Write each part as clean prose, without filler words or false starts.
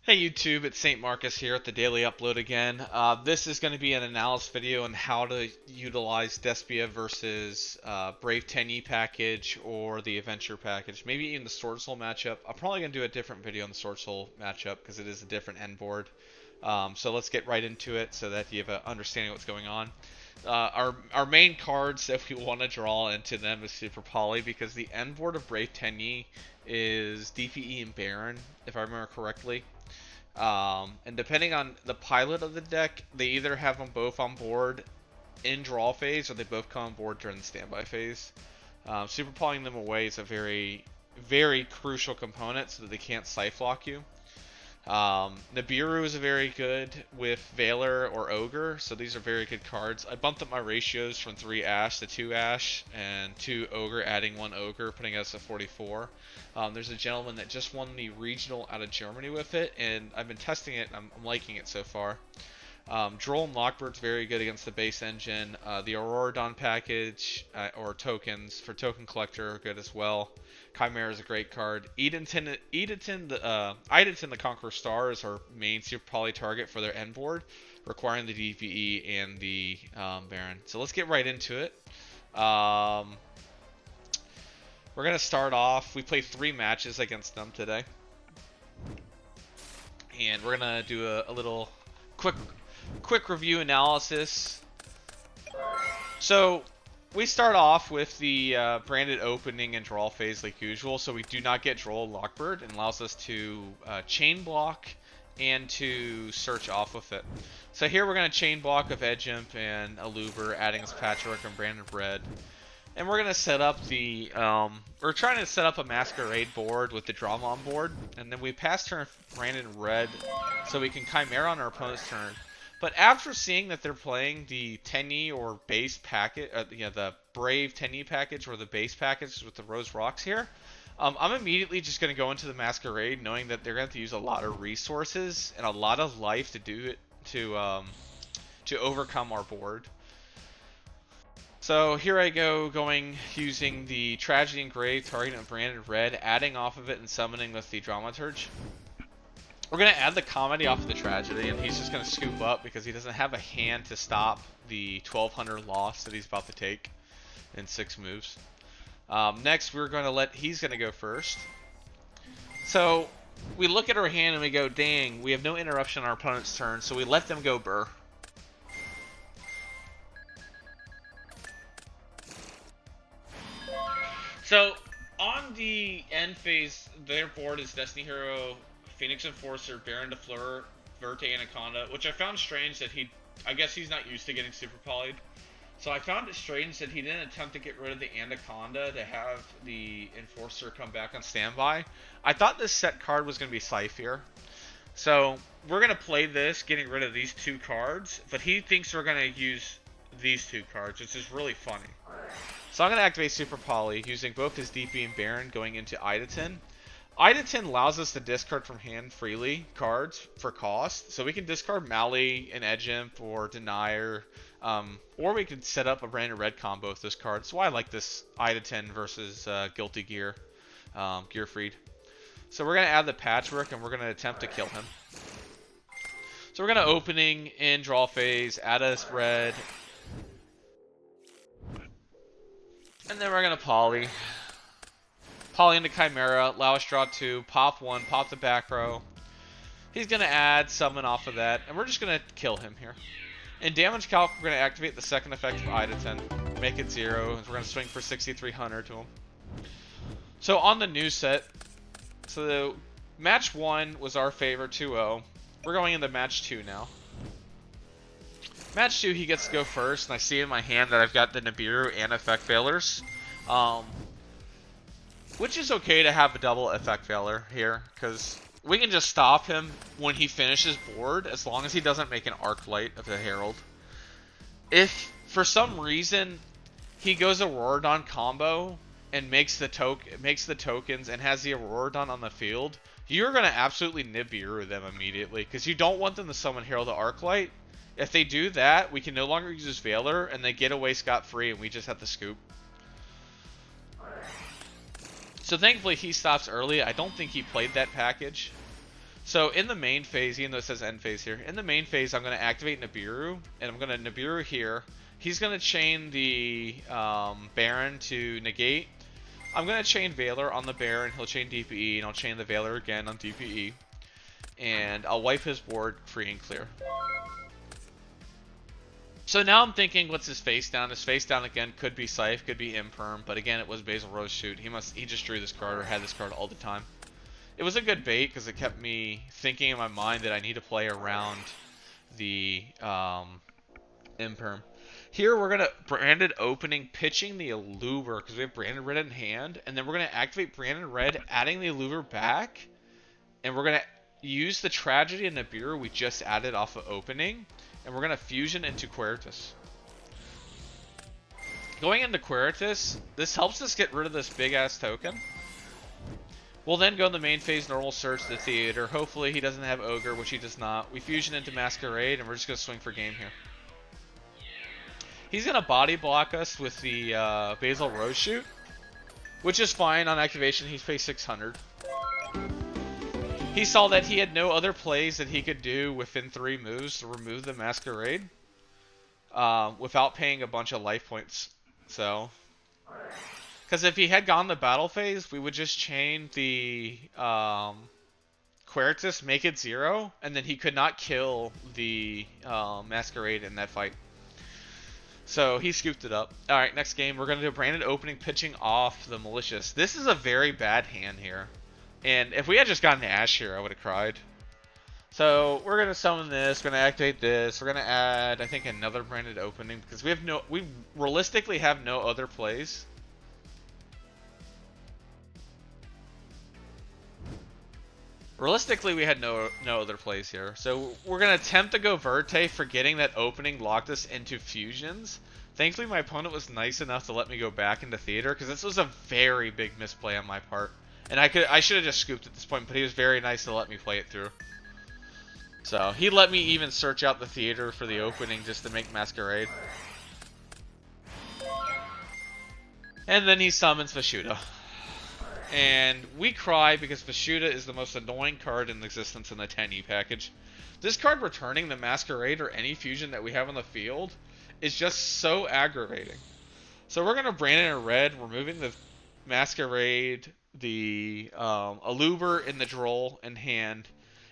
Hey YouTube, it's SaintMarcuz here at the Daily Upload again. This is going to be an analysis video on how to utilize Despia versus Brave Tenyi package or the Adventure package. Maybe even the Sword Soul matchup. I'm probably going to do a different video on the Sword Soul matchup because it is a different end board. So let's get right into it so that you have an understanding of what's going on. Our main cards that we want to draw into them is Super Poly because the end board of Brave Tenyi is DPE and Baron, if I remember correctly. And depending on the pilot of the deck, they either have them both on board in draw phase or they both come on board during the standby phase. Super Polying them away is a very, very crucial component so that they can't scythe lock you. Nibiru is very good with Valor or Ogre, so these are very good cards. I bumped up my ratios from 3 Ash to 2 Ash and 2 Ogre, adding 1 Ogre, putting us at 44. There's a gentleman that just won the regional out of Germany with it, and I've been testing it, and I'm liking it so far. Droll and Lockbird's very good against the base engine. The Auroradon package, or tokens, for Token Collector are good as well. Chimera is a great card. Edenton the Conqueror Star is our main Super Poly target for their end board, requiring the DPE and the Baron. So let's get right into it. We're going to start off. We played 3 matches against them today. And we're going to do a little quick review analysis. So we start off with the branded opening and draw phase like usual, so we do not get Droll Lockbird, and allows us to chain block and to search off with it. So here we're going to chain block of Edge Imp and Aluber, adding us Patchwork and Branded Red. And we're going to set up the, we're trying to set up a Masquerade board with the drama on board, and then we pass turn Branded Red so we can Chimera on our opponent's turn. But after seeing that they're playing the Tenyi or base package, the Brave Tenyi package or the base package with the Rose Rocks here, I'm immediately just going to go into the Masquerade, knowing that they're going to have to use a lot of resources and a lot of life to do it to overcome our board. So here I go, using the Tragedy Engraved, targeting Branded Red, adding off of it and summoning with the Dramaturge. We're going to add the Comedy off of the Tragedy, and he's just going to scoop up because he doesn't have a hand to stop the 1200 loss that he's about to take in 6 moves. Next, we're going to he's going to go first. So we look at our hand and we go, dang, we have no interruption on our opponent's turn, so we let them go burr. So on the end phase, their board is Destiny Hero, Phoenix Enforcer, Baron de Fleur, Verte Anaconda, which I found strange that I guess he's not used to getting super polyed. So I found it strange that he didn't attempt to get rid of the Anaconda to have the Enforcer come back on standby. I thought this set card was going to be Scythe here. So we're going to play this, getting rid of these 2 cards, but he thinks we're going to use these 2 cards, which is really funny. So I'm going to activate Super Poly, using both his DP and Baron, going into Idaten. Idaten allows us to discard from hand freely cards for cost, so we can discard Mally and Edge Imp or Denier, or we could set up a Branded Red combo with this card. That's why I like this Idaten versus Guilty Gear, Gearfried. So we're going to add the Patchwork, and we're going to attempt to kill him. So we're going to opening in draw phase, add us Red, and then we're going to Poly. Poly into Chimera, allow us draw 2, pop 1, pop the back row. He's going to add summon off of that, and we're just going to kill him here. In damage calc, we're going to activate the second effect of Idaten, make it 0, and we're going to swing for 6,300 to him. So on the new set, so the match 1 was our favorite 2-0. We're going into match 2 now. Match 2, he gets to go first, and I see in my hand that I've got the Nibiru and effect failures. Which is okay to have a double effect failure here, because we can just stop him when he finishes board, as long as he doesn't make an Arc Light of the Herald. If, for some reason, he goes Auroradon combo and makes the tokens and has the Auroradon on the field, you're going to absolutely Nibiru them immediately, because you don't want them to summon Herald to Arc Light. If they do that, we can no longer use his Valor, and they get away scot-free, and we just have to scoop. So thankfully he stops early. I don't think he played that package. So in the main phase, even though it says end phase here, in the main phase I'm going to activate Nibiru, and I'm going to Nibiru here. He's going to chain the Baron to negate. I'm going to chain Valor on the Baron, he'll chain DPE, and I'll chain the Valor again on DPE. And I'll wipe his board free and clear. So now I'm thinking, what's his face down? His face down again could be Scythe, could be Imperm, but again it was Basil Rose Shoot. He just drew this card or had this card all the time. It was a good bait because it kept me thinking in my mind that I need to play around the Imperm. Here we're gonna Branded Opening, pitching the Allure because we have Branded Red in hand, and then we're gonna activate Branded Red, adding the Allure back, and we're gonna use the Tragedy and Nibiru we just added off of Opening, and we're gonna fusion into Quiritus. Going into Quiritus, this helps us get rid of this big ass token. We'll then go in the main phase, normal search the theater. Hopefully he doesn't have Ogre, which he does not. We fusion into Masquerade, and we're just going to swing for game here. He's going to body block us with the Basil Rose Shoot, which is fine. On activation, he's paid 600. He saw that he had no other plays that he could do within 3 moves to remove the Masquerade without paying a bunch of life points. So... because if he had gone the battle phase, we would just chain the Quiritus, make it 0, and then he could not kill the Masquerade in that fight. So he scooped it up. Alright, next game, we're going to do a Branded Opening, pitching off the Malicious. This is a very bad hand here. And if we had just gotten Ash here, I would have cried. So we're going to summon this, we're going to activate this, we're going to add, I think, another Branded Opening, because we realistically have no other plays. Realistically, we had no other plays here. So we're going to attempt to go Verte, forgetting that Opening locked us into fusions. Thankfully, my opponent was nice enough to let me go back into Theater, because this was a very big misplay on my part. And I should have just scooped at this point, but he was very nice to let me play it through. So he let me even search out the Theater for the Opening just to make Masquerade. And then he summons Vashuda. And we cry because Vashuda is the most annoying card in existence in the Tenyi package. This card returning the Masquerade or any fusion that we have on the field is just so aggravating. So we're going to Branded in red, removing the Masquerade, the Allure in the Droll in hand.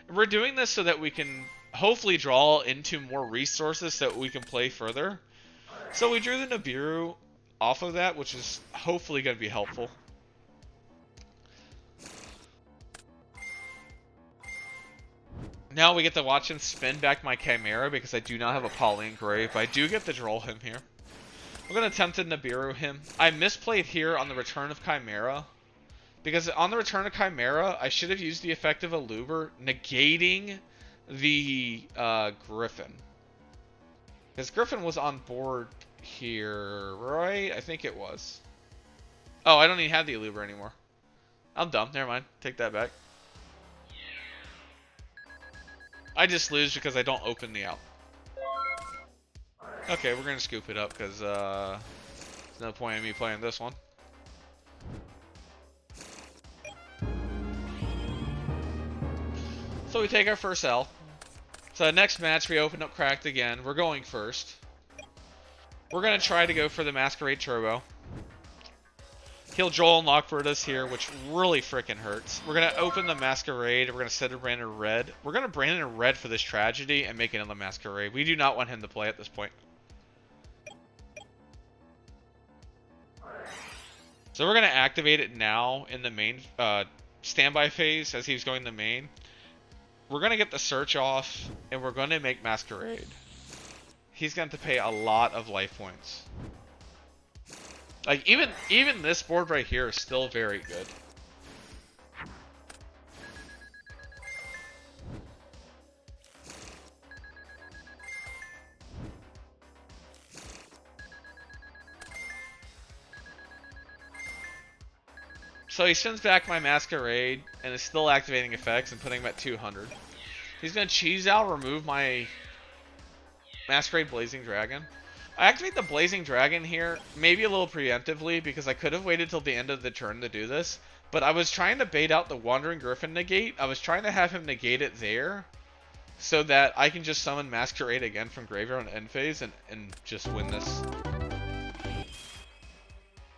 And we're doing this so that we can hopefully draw into more resources so that we can play further. So we drew the Nibiru off of that, which is hopefully going to be helpful. Now we get to watch him spin back my Chimera because I do not have a Poly Engrave, but I do get to draw him here. I'm going to attempt to Nibiru him. I misplayed here on the return of Chimera, because on the return of Chimera, I should have used the effect of Allure, negating the Griffin. Because Griffin was on board here, right? I think it was. Oh, I don't even have the Allure anymore. I'm dumb. Never mind. Take that back. I just lose because I don't open the out. Okay, we're going to scoop it up because there's no point in me playing this one. So we take our first L. So the next match we open up Cracked again. We're going first. We're going to try to go for the Masquerade Turbo. He'll Joel and Lockbird us here, which really freaking hurts. We're going to open the Masquerade, and we're going to set a Branded red. We're going to Branded red for this Tragedy and make it another Masquerade. We do not want him to play at this point. So we're going to activate it now in the main standby phase as he's going to main. We're going to get the search off, and we're going to make Masquerade. He's going to pay a lot of life points. Like, even this board right here is still very good. So he sends back my Masquerade, and is still activating effects and putting him at 200. He's going to cheese out, remove my Masquerade Blazing Dragon. I activate the Blazing Dragon here, maybe a little preemptively, because I could have waited till the end of the turn to do this, But I was trying to bait out the Wandering Griffin negate. I was trying to have him negate it there, so that I can just summon Masquerade again from graveyard on end phase and just win this.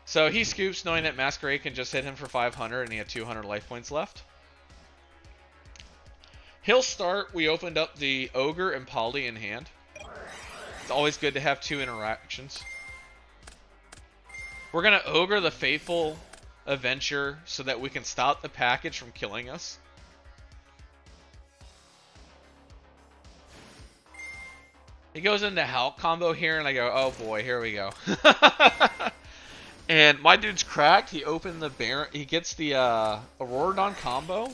So he scoops knowing that Masquerade can just hit him for 500 and he had 200 life points left. He'll start. We opened up the Ogre and Poly in hand. It's always good to have two interactions. We're going to Ogre the Faithful Adventure so that we can stop the package from killing us. He goes into Hulk combo here, and I go, oh boy, here we go. And my dude's cracked. He opened the Baron. He gets the Auroradon combo,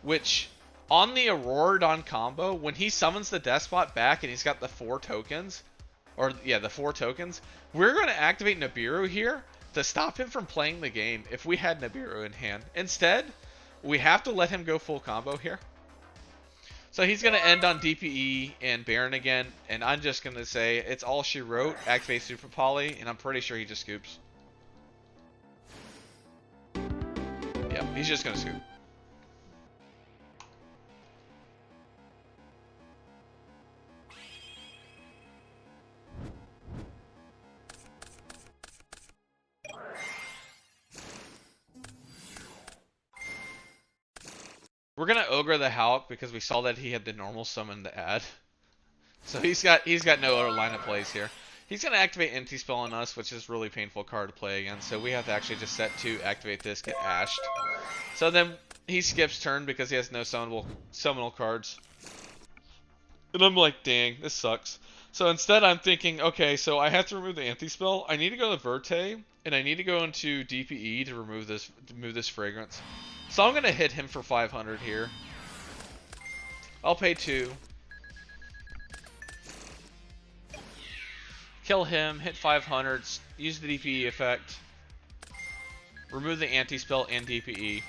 which on the Auroradon combo, when he summons the Despot back and he's got the 4 tokens, or yeah, the 4 tokens, we're going to activate Nibiru here to stop him from playing the game if we had Nibiru in hand. Instead, we have to let him go full combo here. So he's going to end on DPE and Baron again, and I'm just going to say it's all she wrote, activate Super Poly, and I'm pretty sure he just scoops. Yeah, he's just going to scoop. We're gonna Ogre the Hulk because we saw that he had the normal summon to add. So he's got no other line of plays here. He's gonna activate Empty Spell on us, which is a really painful card to play against. So we have to actually just set to activate this, get ashed. So then he skips turn because he has no summonable cards. And I'm like, dang, this sucks. So instead I'm thinking, okay, so I have to remove the Anti-Spell. I need to go to Verte, and I need to go into DPE to remove this Fragrance. So I'm going to hit him for 500 here. I'll pay 2. Kill him, hit 500, use the DPE effect. Remove the anti-spell and DPE.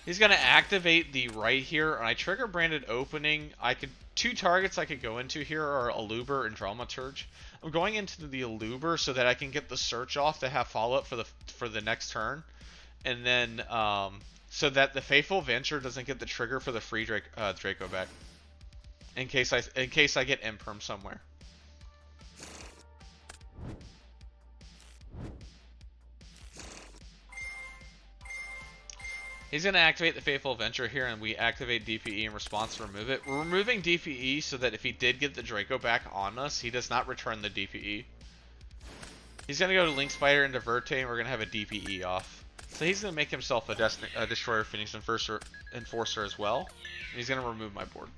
He's going to activate the right here, and I trigger branded opening. 2 targets I could go into here are Aluber and Dramaturge. I'm going into the Aluber so that I can get the search off to have follow-up for the next turn. And then, so that the Faithful Venture doesn't get the trigger for the free Draco back. In case I get Imperm somewhere. He's going to activate the Faithful Venture here, and we activate DPE in response to remove it. We're removing DPE so that if he did get the Draco back on us, he does not return the DPE. He's going to go to Link Spider into Verte, and we're going to have a DPE off. So he's going to make himself a Destroyer Phoenix Enforcer as well. And he's going to remove my board.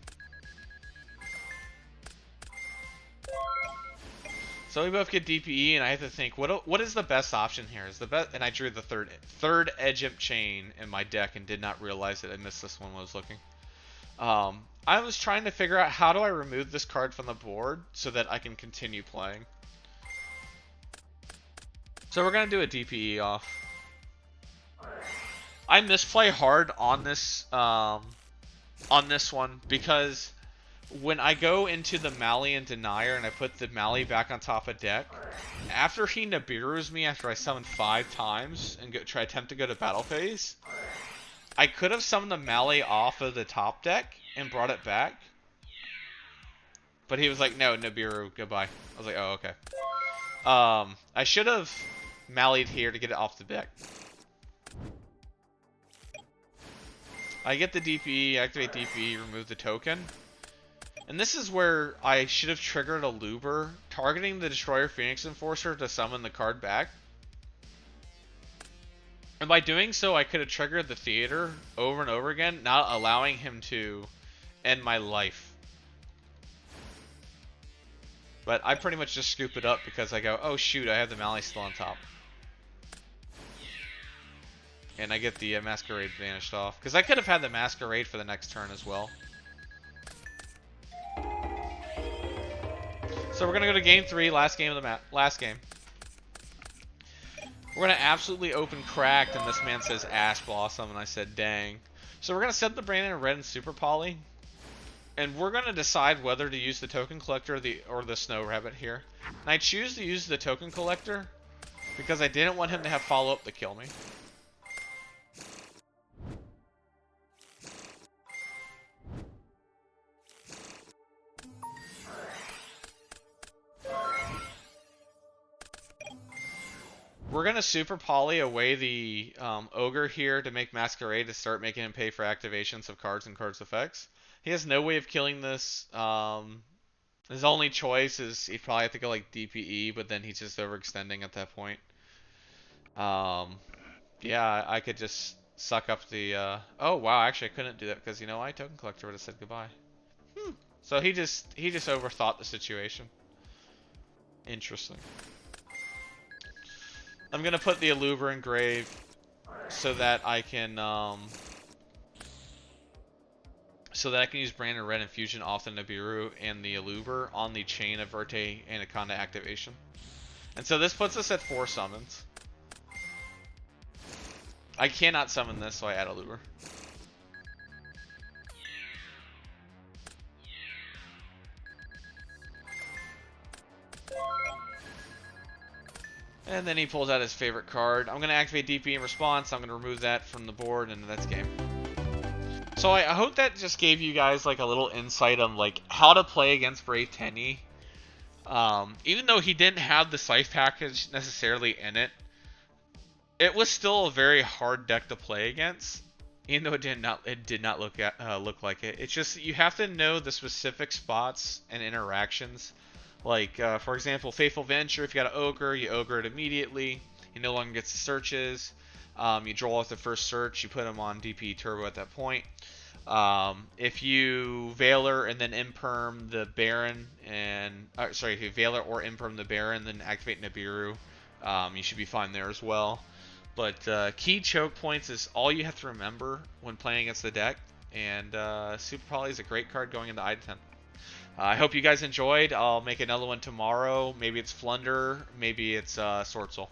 So we both get DPE, and I have to think, what is the best option here? And I drew the third Edge Imp Chain in my deck and did not realize that I missed this one when I was looking. I was trying to figure out how do I remove this card from the board so that I can continue playing. So we're going to do a DPE off. I misplay hard on this one because when I go into the Malian Denier and I put the Mali back on top of deck, after he Nibiru's me after I summon 5 times and attempt to go to battle phase, I could have summoned the Mali off of the top deck and brought it back. But he was like, no, Nibiru, goodbye. I was like, oh, okay. I should have Mali'd here to get it off the deck. I get the DPE, activate DPE, remove the token. And this is where I should have triggered a Luber, targeting the Destroyer Phoenix Enforcer to summon the card back. And by doing so, I could have triggered the Theater over and over again, not allowing him to end my life. But I pretty much just scoop it up because I go, oh shoot, I have the Mali still on top. And I get the Masquerade vanished off. Because I could have had the Masquerade for the next turn as well. So we're going to go to game 3, last game of the last game. We're going to absolutely open Cracked, and this man says Ash Blossom, and I said, dang. So we're going to set the Brandon in red and Super Poly. And we're going to decide whether to use the Token Collector or the Snow Rabbit here. And I choose to use the Token Collector because I didn't want him to have follow-up to kill me. We're going to super poly away the Ogre here to make Masquerade to start making him pay for activations of cards and cards effects. He has no way of killing this. His only choice is he'd probably have to go like DPE, but then he's just overextending at that point. Yeah, I could just suck up the... Oh, wow, actually I couldn't do that because, you know, Token Collector would have said goodbye. So he just overthought the situation. Interesting. I'm gonna put the Alluver in grave so that I can use Branded Red Infusion off the Nibiru and the Alluver on the chain of Verte Anaconda activation. And so this puts us at 4 summons. I cannot summon this, so I add Alluver. And then he pulls out his favorite card. I'm going to activate DP in response. I'm going to remove that from the board, and that's game. So I hope that just gave you guys like a little insight on like how to play against Brave Tenyi. Even though he didn't have the Scythe package necessarily in it, it was still a very hard deck to play against. Even though it did not look like it. It's just you have to know the specific spots and interactions. Like, for example, Faithful Venture, if you got an Ogre, you Ogre it immediately. He no longer gets the searches. You draw off the first search, you put him on DP Turbo at that point. If you Veiler and then Imperm the Baron, and... sorry, if you Veiler or Imperm the Baron, then activate Nibiru, you should be fine there as well. But key choke points is all you have to remember when playing against the deck. And Super Poly is a great card going into I-10. I hope you guys enjoyed. I'll make another one tomorrow. Maybe it's Flunder. Maybe it's Sword Soul.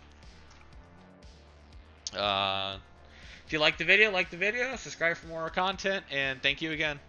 If you like the video, subscribe for more content, and thank you again.